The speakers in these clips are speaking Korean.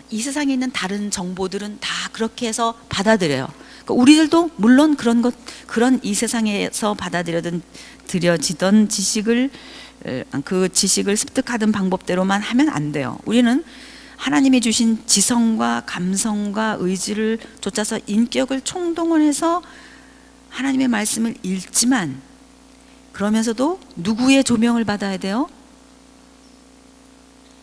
이 세상에 있는 다른 정보들은 다 그렇게 해서 받아들여요. 그러니까 우리들도 물론 그런 이 세상에서 들여지던 지식을, 그 지식을 습득하던 방법대로만 하면 안 돼요. 우리는 하나님이 주신 지성과 감성과 의지를 쫓아서 인격을 총동원해서 하나님의 말씀을 읽지만, 그러면서도 누구의 조명을 받아야 돼요?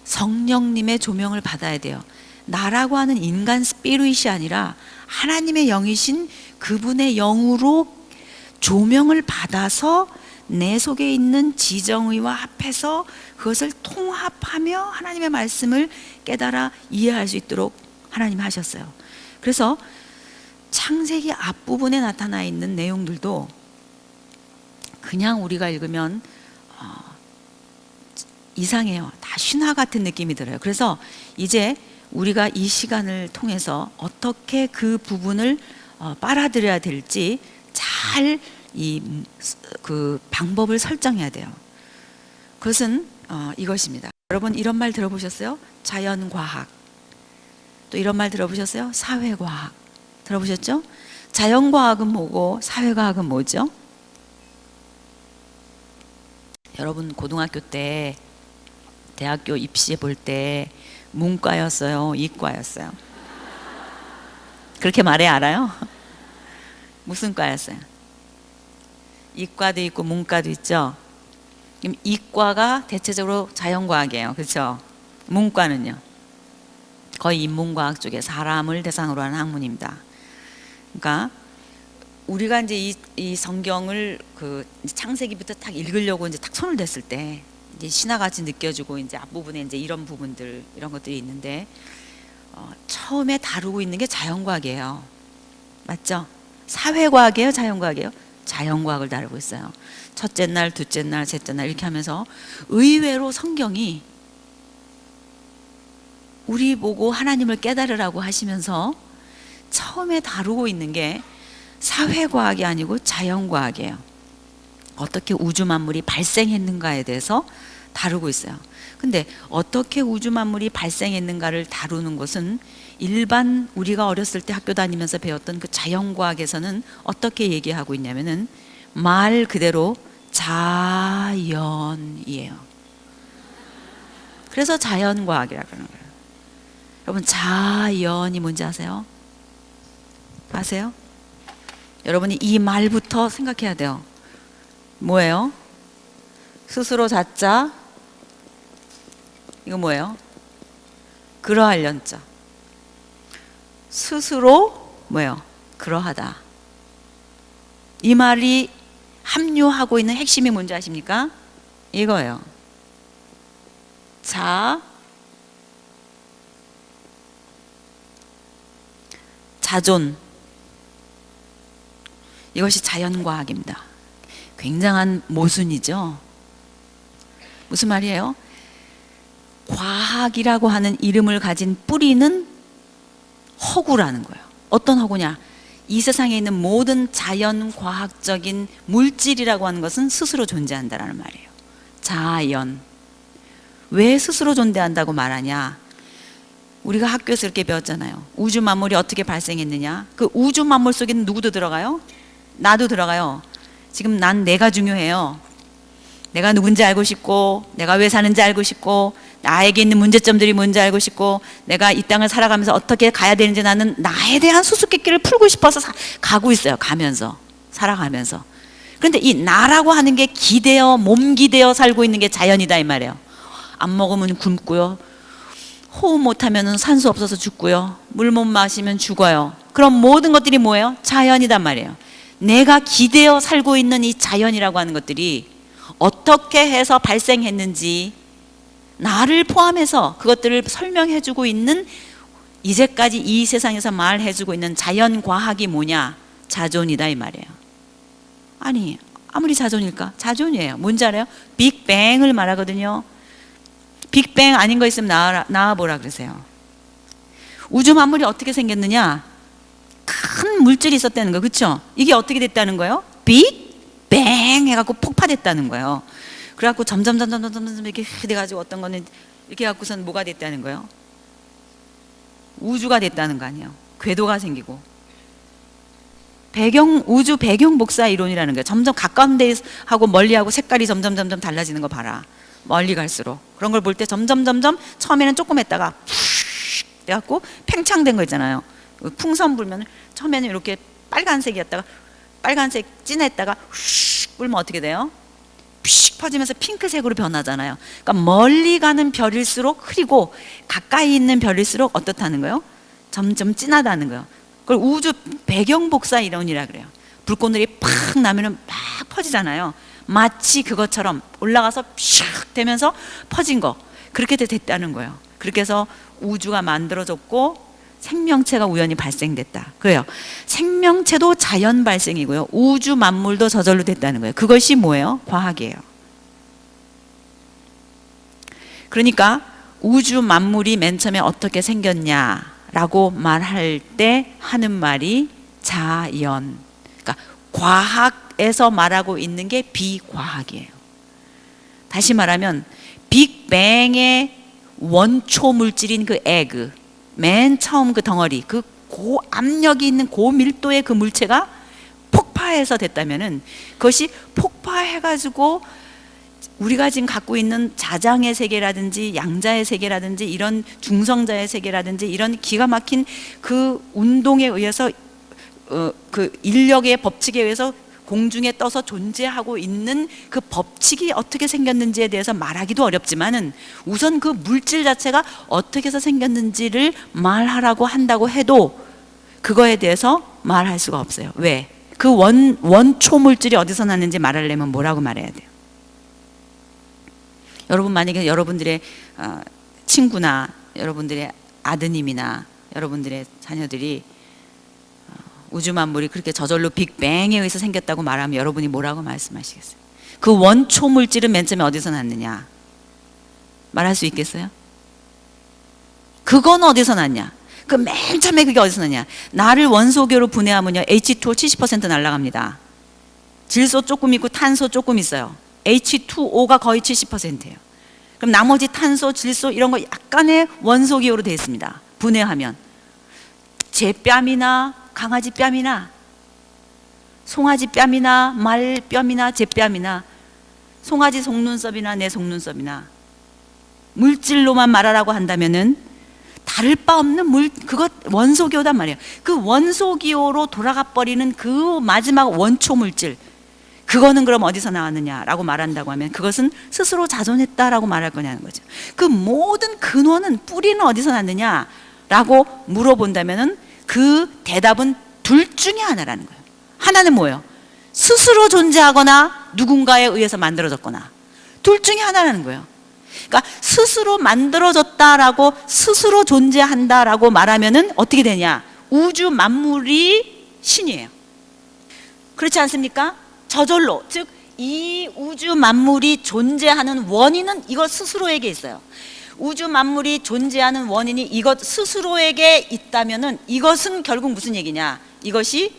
성령님의 조명을 받아야 돼요. 나라고 하는 인간 스피릿이 아니라 하나님의 영이신 그분의 영으로 조명을 받아서 내 속에 있는 지정의와 합해서 그것을 통합하며 하나님의 말씀을 깨달아 이해할 수 있도록 하나님이 하셨어요. 그래서 창세기 앞부분에 나타나 있는 내용들도 그냥 우리가 읽으면 이상해요. 다 신화 같은 느낌이 들어요. 그래서 이제 우리가 이 시간을 통해서 어떻게 그 부분을 빨아들여야 될지 잘 그 방법을 설정해야 돼요. 그것은 이것입니다. 여러분 이런 말 들어보셨어요? 자연과학. 또 이런 말 들어보셨어요? 사회과학. 들어보셨죠? 자연과학은 뭐고 사회과학은 뭐죠? 여러분 고등학교 때, 대학교 입시에 볼 때 문과였어요? 이과였어요? 그렇게 말해 알아요? 무슨 과였어요? 이과도 있고 문과도 있죠. 그럼 이과가 대체적으로 자연과학이에요. 그렇죠? 문과는요? 거의 인문과학 쪽에 사람을 대상으로 하는 학문입니다. 그러니까 우리가 이제 이 성경을 그 창세기부터 딱 읽으려고 이제 딱 손을 댔을 때 이제 신화같이 느껴지고 이제 앞부분에 이제 이런 부분들, 이런 것들이 있는데 처음에 다루고 있는 게 자연과학이에요. 맞죠? 사회과학이에요? 자연과학이에요? 자연과학을 다루고 있어요. 첫째 날, 둘째 날, 셋째 날 이렇게 하면서 의외로 성경이 우리 보고 하나님을 깨달으라고 하시면서 처음에 다루고 있는 게 사회과학이 아니고 자연과학이에요. 어떻게 우주 만물이 발생했는가에 대해서 다루고 있어요. 근데 어떻게 우주 만물이 발생했는가를 다루는 것은 일반 우리가 어렸을 때 학교 다니면서 배웠던 그 자연과학에서는 어떻게 얘기하고 있냐면은 말 그대로 자연이에요. 그래서 자연과학이라고 하는 거예요. 여러분 자연이 뭔지 아세요? 아세요? 여러분이 이 말부터 생각해야 돼요. 뭐예요? 스스로 자자. 이거 뭐예요? 그러하련자. 스스로 뭐예요? 그러하다. 이 말이 함유하고 있는 핵심이 뭔지 아십니까? 이거예요. 자존. 이것이 자연과학입니다. 굉장한 모순이죠. 무슨 말이에요? 과학이라고 하는 이름을 가진 뿌리는 허구라는 거예요. 어떤 허구냐? 이 세상에 있는 모든 자연과학적인 물질이라고 하는 것은 스스로 존재한다는 말이에요. 자연. 왜 스스로 존재한다고 말하냐? 우리가 학교에서 이렇게 배웠잖아요. 우주 만물이 어떻게 발생했느냐? 그 우주 만물 속에는 누구도 들어가요? 나도 들어가요. 지금 내가 중요해요. 내가 누군지 알고 싶고, 내가 왜 사는지 알고 싶고, 나에게 있는 문제점들이 뭔지 알고 싶고, 내가 이 땅을 살아가면서 어떻게 가야 되는지 나는 나에 대한 수수께끼를 풀고 싶어서 가고 있어요. 가면서, 살아가면서. 그런데 이 나라고 하는 게 몸 기대어 살고 있는 게 자연이다 이 말이에요. 안 먹으면 굶고요. 호흡 못하면 산소 없어서 죽고요. 물 못 마시면 죽어요. 그럼 모든 것들이 뭐예요? 자연이단 말이에요. 내가 기대어 살고 있는 이 자연이라고 하는 것들이 어떻게 해서 발생했는지 나를 포함해서 그것들을 설명해주고 있는, 이제까지 이 세상에서 말해주고 있는 자연과학이 뭐냐? 자존이다 이 말이에요. 아니 아무리 자존일까? 자존이에요. 뭔지 알아요? 빅뱅을 말하거든요. 빅뱅 아닌 거 있으면 나와보라 그러세요. 우주 만물이 어떻게 생겼느냐? 큰 물질이 있었다는 거, 그렇죠? 이게 어떻게 됐다는 거예요? 빅뱅 해갖고 폭파됐다는 거예요. 그래갖고 점점 이렇게 돼가지고 어떤 거는 이렇게 갖고선 뭐가 됐다는 거예요? 우주가 됐다는 거 아니에요. 궤도가 생기고. 우주 배경 복사 이론이라는 거예요. 점점 가까운 데하고 멀리하고 색깔이 점점 달라지는 거 봐라. 멀리 갈수록. 그런 걸 볼 때 점점 처음에는 조금 했다가 훅 돼갖고 팽창된 거 있잖아요. 풍선 불면 처음에는 이렇게 빨간색이었다가 빨간색 진했다가 훅 불면 어떻게 돼요? 픽 퍼지면서 핑크색으로 변하잖아요. 그러니까 멀리 가는 별일수록 흐리고 가까이 있는 별일수록 어떻다는 거예요? 점점 진하다는 거예요. 그걸 우주 배경 복사 이론이라 그래요. 불꽃놀이 팍 나면은 막 퍼지잖아요. 마치 그것처럼 올라가서 샥 되면서 퍼진 거, 그렇게 됐다는 거예요. 그렇게 해서 우주가 만들어졌고 생명체가 우연히 발생됐다. 그래요. 생명체도 자연 발생이고요. 우주 만물도 저절로 됐다는 거예요. 그것이 뭐예요? 과학이에요. 그러니까 우주 만물이 맨 처음에 어떻게 생겼냐라고 말할 때 하는 말이 자연. 그러니까 과학에서 말하고 있는 게 비과학이에요. 다시 말하면 빅뱅의 원초 물질인 그 에그, 맨 처음 그 덩어리, 그 고압력이 있는 고밀도의 그 물체가 폭파해서 됐다면은 그것이 폭파해가지고 우리가 지금 갖고 있는 자장의 세계라든지 양자의 세계라든지 이런 중성자의 세계라든지 이런 기가 막힌 그 운동에 의해서 그 인력의 법칙에 의해서 공중에 떠서 존재하고 있는 그 법칙이 어떻게 생겼는지에 대해서 말하기도 어렵지만은 우선 그 물질 자체가 어떻게 해서 생겼는지를 말하라고 한다고 해도 그거에 대해서 말할 수가 없어요. 왜? 그 원초 물질이 어디서 났는지 말하려면 뭐라고 말해야 돼요? 여러분 만약에 여러분들의 친구나 여러분들의 아드님이나 여러분들의 자녀들이 우주 만물이 그렇게 저절로 빅뱅에 의해서 생겼다고 말하면 여러분이 뭐라고 말씀하시겠어요? 그 원초 물질은 맨 처음에 어디서 났느냐? 말할 수 있겠어요? 그건 어디서 났냐? 그 맨 처음에 그게 어디서 났냐? 나를 원소교로 분해하면요 H2O 70% 날아갑니다. 질소 조금 있고 탄소 조금 있어요. H2O가 거의 70%예요. 그럼 나머지 탄소, 질소 이런 거 약간의 원소기호로 되어 있습니다. 분해하면 제 뺨이나 강아지 뺨이나 송아지 뺨이나 말 뺨이나 제 뺨이나 송아지 속눈썹이나 내 속눈썹이나 물질로만 말하라고 한다면은 다를 바 없는 그것 원소기호단 말이에요. 그 원소기호로 돌아가 버리는 그 마지막 원초 물질, 그거는 그럼 어디서 나왔느냐라고 말한다고 하면 그것은 스스로 자존했다라고 말할 거냐는 거죠. 그 모든 근원은 뿌리는 어디서 났느냐라고 물어본다면은 그 대답은 둘 중에 하나라는 거예요. 하나는 뭐예요? 스스로 존재하거나 누군가에 의해서 만들어졌거나, 둘 중에 하나라는 거예요. 그러니까 스스로 만들어졌다라고 스스로 존재한다라고 말하면은 어떻게 되냐? 우주 만물이 신이에요. 그렇지 않습니까? 저절로, 즉 이 우주 만물이 존재하는 원인은 이것 스스로에게 있어요. 우주 만물이 존재하는 원인이 이것 스스로에게 있다면은 이것은 결국 무슨 얘기냐? 이것이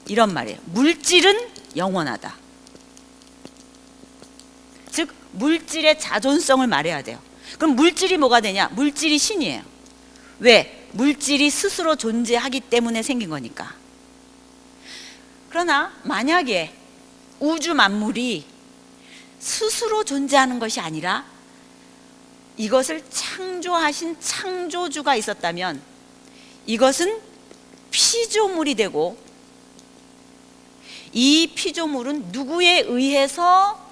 이런 말이에요. 물질은 영원하다. 즉 물질의 자존성을 말해야 돼요. 그럼 물질이 뭐가 되냐? 물질이 신이에요. 왜? 물질이 스스로 존재하기 때문에 생긴 거니까. 그러나 만약에 우주 만물이 스스로 존재하는 것이 아니라 이것을 창조하신 창조주가 있었다면 이것은 피조물이 되고, 이 피조물은 누구에 의해서,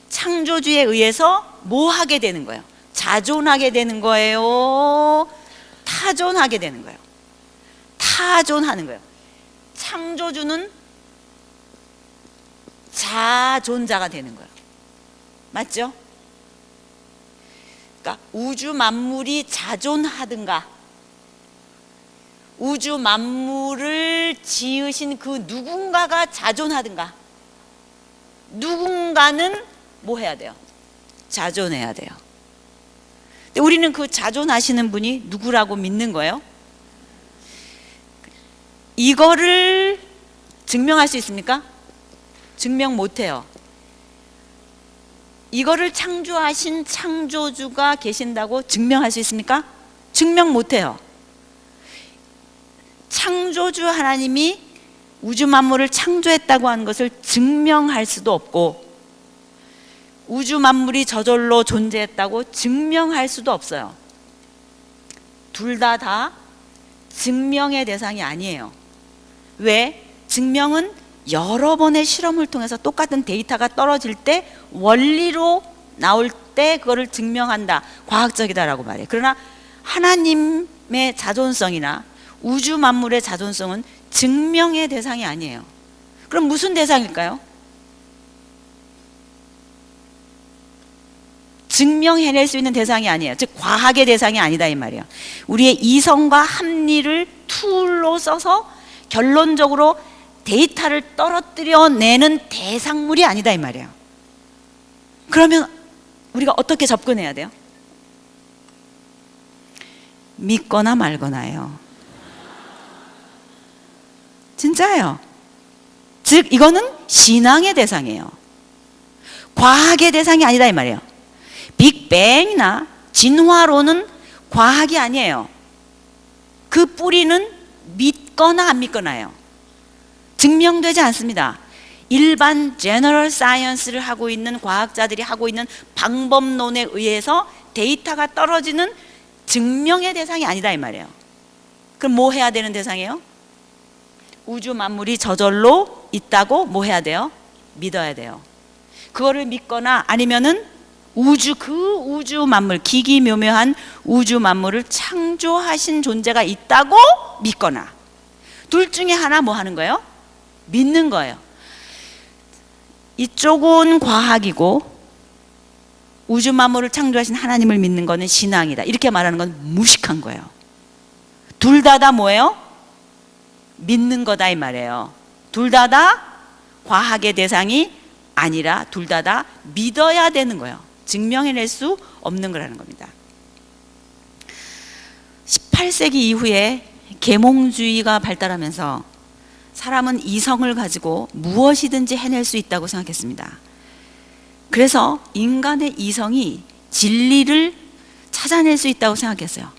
창조주에 의해서 뭐 하게 되는 거예요? 자존하게 되는 거예요? 타존하게 되는 거예요? 타존하는 거예요. 창조주는 자존자가 되는 거예요. 맞죠? 그러니까 우주 만물이 자존하든가 우주 만물을 지으신 그 누군가가 자존하든가, 누군가는 뭐 해야 돼요? 자존해야 돼요. 근데 우리는 그 자존하시는 분이 누구라고 믿는 거예요? 이거를 증명할 수 있습니까? 증명 못해요. 이거를 창조하신 창조주가 계신다고 증명할 수 있습니까? 증명 못해요. 창조주 하나님이 우주 만물을 창조했다고 하는 것을 증명할 수도 없고, 우주 만물이 저절로 존재했다고 증명할 수도 없어요. 둘 다 증명의 대상이 아니에요. 왜? 증명은 여러 번의 실험을 통해서 똑같은 데이터가 떨어질 때 원리로 나올 때 그거를 증명한다, 과학적이다라고 말해요. 그러나 하나님의 자존성이나 우주 만물의 자존성은 증명의 대상이 아니에요. 그럼 무슨 대상일까요? 증명해낼 수 있는 대상이 아니에요. 즉 과학의 대상이 아니다 이 말이에요. 우리의 이성과 합리를 툴로 써서 결론적으로 데이터를 떨어뜨려내는 대상물이 아니다 이 말이에요. 그러면 우리가 어떻게 접근해야 돼요? 믿거나 말거나예요. 진짜예요. 즉 이거는 신앙의 대상이에요. 과학의 대상이 아니다 이 말이에요. 빅뱅이나 진화론은 과학이 아니에요. 그 뿌리는 믿거나 안 믿거나예요. 증명되지 않습니다. 일반 제너럴 사이언스를 하고 있는 과학자들이 하고 있는 방법론에 의해서 데이터가 떨어지는 증명의 대상이 아니다 이 말이에요. 그럼 뭐 해야 되는 대상이에요? 우주 만물이 저절로 있다고 뭐 해야 돼요? 믿어야 돼요. 그거를 믿거나 아니면은 그 우주 만물, 기기묘묘한 우주 만물을 창조하신 존재가 있다고 믿거나, 둘 중에 하나 뭐 하는 거예요? 믿는 거예요. 이쪽은 과학이고 우주 만물을 창조하신 하나님을 믿는 거는 신앙이다, 이렇게 말하는 건 무식한 거예요. 둘 다 뭐예요? 믿는 거다 이 말이에요. 둘 다 과학의 대상이 아니라 둘 다 믿어야 되는 거예요. 증명해낼 수 없는 거라는 겁니다. 18세기 이후에 계몽주의가 발달하면서 사람은 이성을 가지고 무엇이든지 해낼 수 있다고 생각했습니다. 그래서 인간의 이성이 진리를 찾아낼 수 있다고 생각했어요.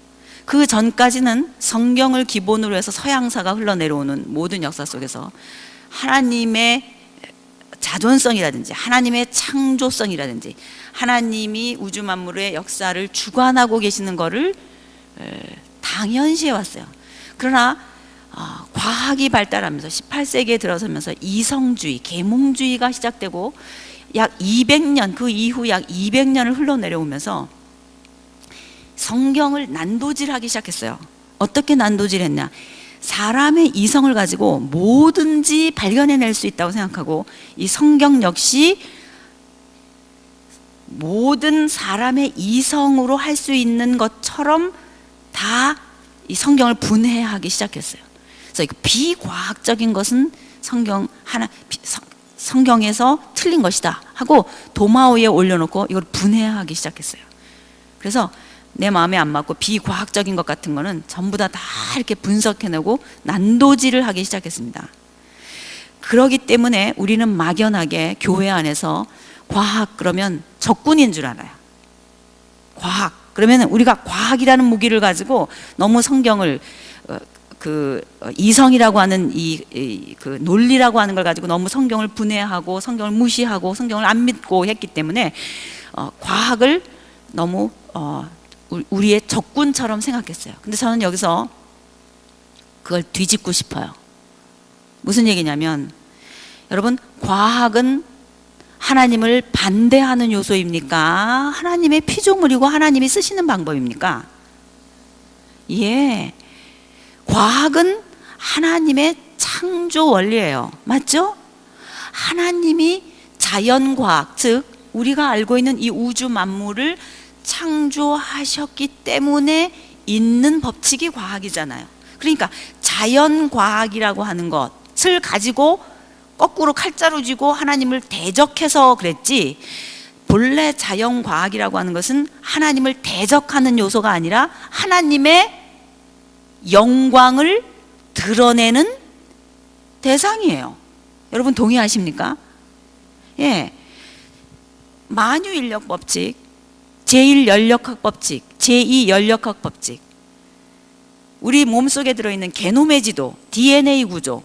그 전까지는 성경을 기본으로 해서 서양사가 흘러내려오는 모든 역사 속에서 하나님의 자존성이라든지 하나님의 창조성이라든지 하나님이 우주 만물의 역사를 주관하고 계시는 것을 당연시해 왔어요. 그러나 과학이 발달하면서 18세기에 들어서면서 이성주의, 계몽주의가 시작되고 약 200년, 그 이후 약 200년을 흘러내려오면서 성경을 난도질하기 시작했어요. 어떻게 난도질했냐? 사람의 이성을 가지고 뭐든지 발견해낼 수 있다고 생각하고, 이 성경 역시 모든 사람의 이성으로 할 수 있는 것처럼 다 이 성경을 분해하기 시작했어요. 그래서 비과학적인 것은 성경에서 틀린 것이다 하고 도마 위에 올려놓고 이걸 분해하기 시작했어요. 그래서 내 마음에 안 맞고 비과학적인 것 같은 거는 전부 다 이렇게 분석해내고 난도질을 하기 시작했습니다. 그러기 때문에 우리는 막연하게 교회 안에서 과학 그러면 적군인 줄 알아요. 과학 그러면 우리가 과학이라는 무기를 가지고 너무 성경을 이성이라고 하는 그 논리라고 하는 걸 가지고 너무 성경을 분해하고 성경을 무시하고 성경을 안 믿고 했기 때문에 과학을 너무 우리의 적군처럼 생각했어요. 근데 저는 여기서 그걸 뒤집고 싶어요. 무슨 얘기냐면, 여러분, 과학은 하나님을 반대하는 요소입니까? 하나님의 피조물이고 하나님이 쓰시는 방법입니까? 예. 과학은 하나님의 창조 원리예요. 맞죠? 하나님이 자연과학, 즉 우리가 알고 있는 이 우주 만물을 창조하셨기 때문에 있는 법칙이 과학이잖아요. 그러니까 자연과학이라고 하는 것을 가지고 거꾸로 칼자루 쥐고 하나님을 대적해서 그랬지, 본래 자연과학이라고 하는 것은 하나님을 대적하는 요소가 아니라 하나님의 영광을 드러내는 대상이에요. 여러분 동의하십니까? 예. 만유인력 법칙, 제1 연력학 법칙, 제2 연력학 법칙, 우리 몸속에 들어있는 게놈의 지도, DNA 구조,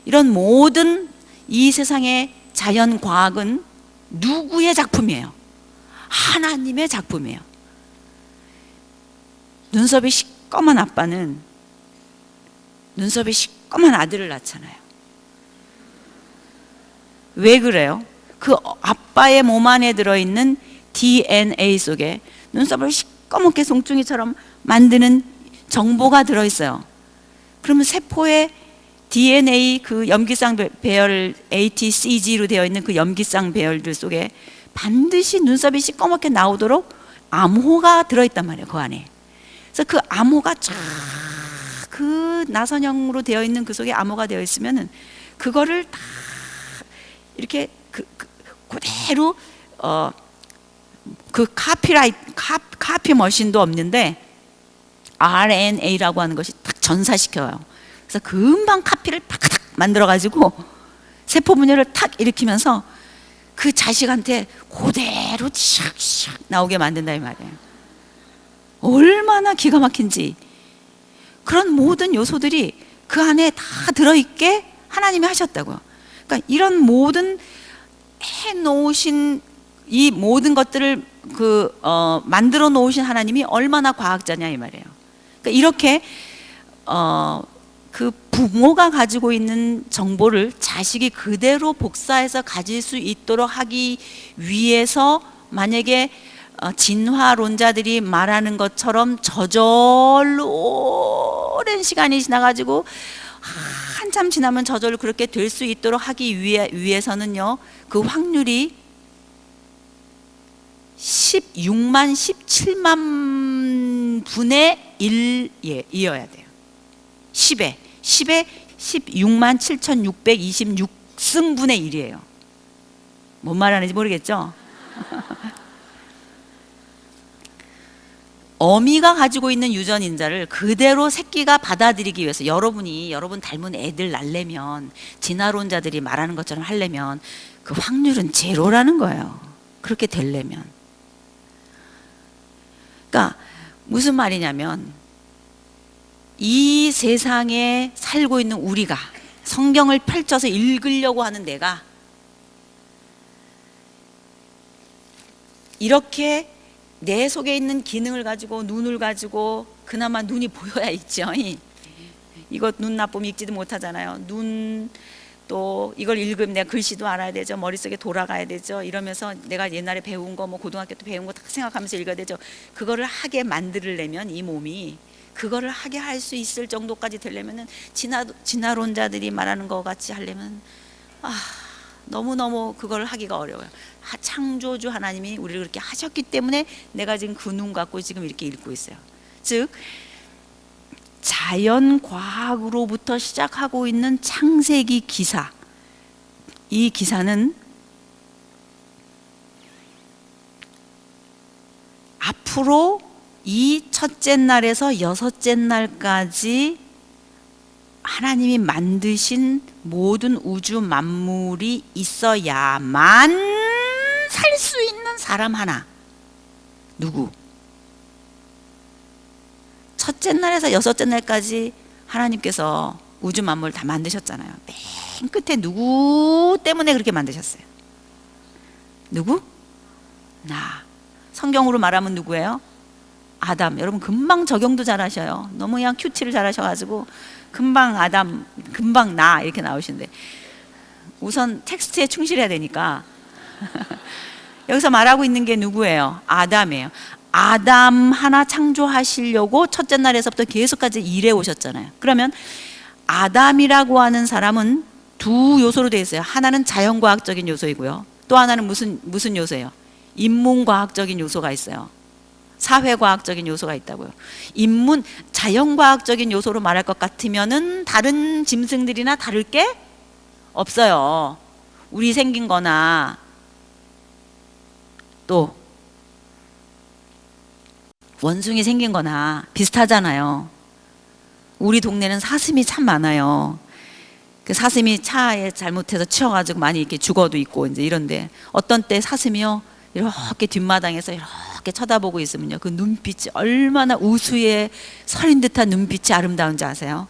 이런 모든 이 세상의 자연과학은 누구의 작품이에요? 하나님의 작품이에요. 눈썹이 시꺼먼 아빠는 눈썹이 시꺼먼 아들을 낳잖아요. 왜 그래요? 그 아빠의 몸 안에 들어있는 DNA 속에 눈썹을 시꺼멓게 송충이처럼 만드는 정보가 들어있어요. 그러면 세포의 DNA 그 염기성 배열 ATCG로 되어 있는 그 염기성 배열들 속에 반드시 눈썹이 시꺼멓게 나오도록 암호가 들어있단 말이에요. 그 안에. 그래서 그 암호가 쫙 그 나선형으로 되어 있는 그 속에 암호가 되어 있으면은 그거를 다 이렇게 그대로 그 카피 머신도 없는데 RNA라고 하는 것이 딱 전사시켜요. 그래서 금방 카피를 팍팍 만들어 가지고 세포 분열을 탁 일으키면서 그 자식한테 그대로 샥샥 나오게 만든다 이 말이에요. 얼마나 기가 막힌지. 그런 모든 요소들이 그 안에 다 들어있게 하나님이 하셨다고요. 그러니까 이런 모든 해놓으신 이 모든 것들을 만들어 놓으신 하나님이 얼마나 과학자냐 이 말이에요. 그러니까 이렇게 그 부모가 가지고 있는 정보를 자식이 그대로 복사해서 가질 수 있도록 하기 위해서 만약에 진화론자들이 말하는 것처럼 저절로 오랜 시간이 지나가지고 한참 지나면 저절로 그렇게 될 수 있도록 하기 위해서는요, 그 확률이 16만 17만 분의 1이어야 돼요. 10에 16만 7626승분의 1이에요. 뭔 말하는지 모르겠죠? 어미가 가지고 있는 유전인자를 그대로 새끼가 받아들이기 위해서 여러분 닮은 애들 낳으려면 진화론자들이 말하는 것처럼 하려면 그 확률은 제로라는 거예요. 그렇게 되려면. 그러니까 무슨 말이냐면 이 세상에 살고 있는 우리가 성경을 펼쳐서 읽으려고 하는 내가 이렇게 내 속에 있는 기능을 가지고 눈을 가지고 그나마 눈이 보여야 있죠. 이거 눈 나쁘면 읽지도 못하잖아요. 눈 또 이걸 읽으면 내가 글씨도 알아야 되죠. 머릿속에 돌아가야 되죠. 이러면서 내가 옛날에 배운 거 뭐 고등학교 때 배운 거 다 생각하면서 읽어야 되죠. 그거를 하게 만들려면 이 몸이 그거를 하게 할 수 있을 정도까지 되려면은 진화론자들이 말하는 거 같이 하려면 너무너무 그걸 하기가 어려워요. 창조주 하나님이 우리를 그렇게 하셨기 때문에 내가 지금 그 눈 갖고 지금 이렇게 읽고 있어요. 즉 자연과학으로부터 시작하고 있는 창세기 기사, 이 기사는 앞으로 이 첫째 날에서 여섯째 날까지 하나님이 만드신 모든 우주 만물이 있어야만 살 수 있는 사람 하나. 누구? 첫째 날에서 여섯째 날까지 하나님께서 우주 만물 다 만드셨잖아요. 맨 끝에 누구 때문에 그렇게 만드셨어요? 누구? 나. 성경으로 말하면 누구예요? 아담. 여러분 금방 적용도 잘하셔요. 너무 그냥 큐티를 잘하셔가지고 금방 아담, 금방 나 이렇게 나오시는데 우선 텍스트에 충실해야 되니까 여기서 말하고 있는 게 누구예요? 아담이에요. 아담 하나 창조하시려고 첫째 날에서부터 계속까지 일해 오셨잖아요. 그러면 아담이라고 하는 사람은 두 요소로 되어 있어요. 하나는 자연과학적인 요소이고요. 또 하나는 무슨 요소예요? 인문과학적인 요소가 있어요. 사회과학적인 요소가 있다고요. 자연과학적인 요소로 말할 것 같으면은 다른 짐승들이나 다를 게 없어요. 우리 생긴 거나 또 원숭이 생긴 거나 비슷하잖아요. 우리 동네는 사슴이 참 많아요. 그 사슴이 차에 잘못해서 치여가지고 많이 이렇게 죽어도 있고 이제 이런데 어떤 때 사슴이요 이렇게 뒷마당에서 이렇게 쳐다보고 있으면요, 그 눈빛이 얼마나 우수에 서린 듯한 눈빛이 아름다운지 아세요?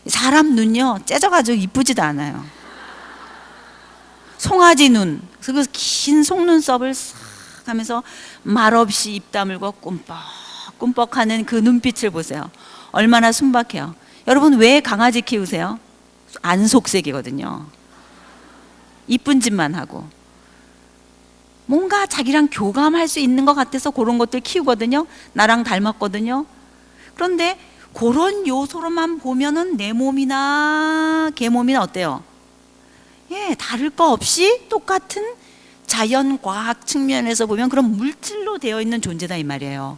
사람 눈요 째져가지고 이쁘지도 않아요. 송아지 눈, 그 긴 속눈썹을 싹 하면서 말없이 입 다물고 꿈뻑꿈뻑하는 그 눈빛을 보세요. 얼마나 순박해요. 여러분 왜 강아지 키우세요? 안속색이거든요. 이쁜 짓만 하고 뭔가 자기랑 교감할 수 있는 것 같아서 그런 것들 키우거든요. 나랑 닮았거든요. 그런데 그런 요소로만 보면은 내 몸이나 개 몸이나 어때요? 예, 다를 거 없이 똑같은 자연과학 측면에서 보면 그런 물질로 되어 있는 존재다 이 말이에요.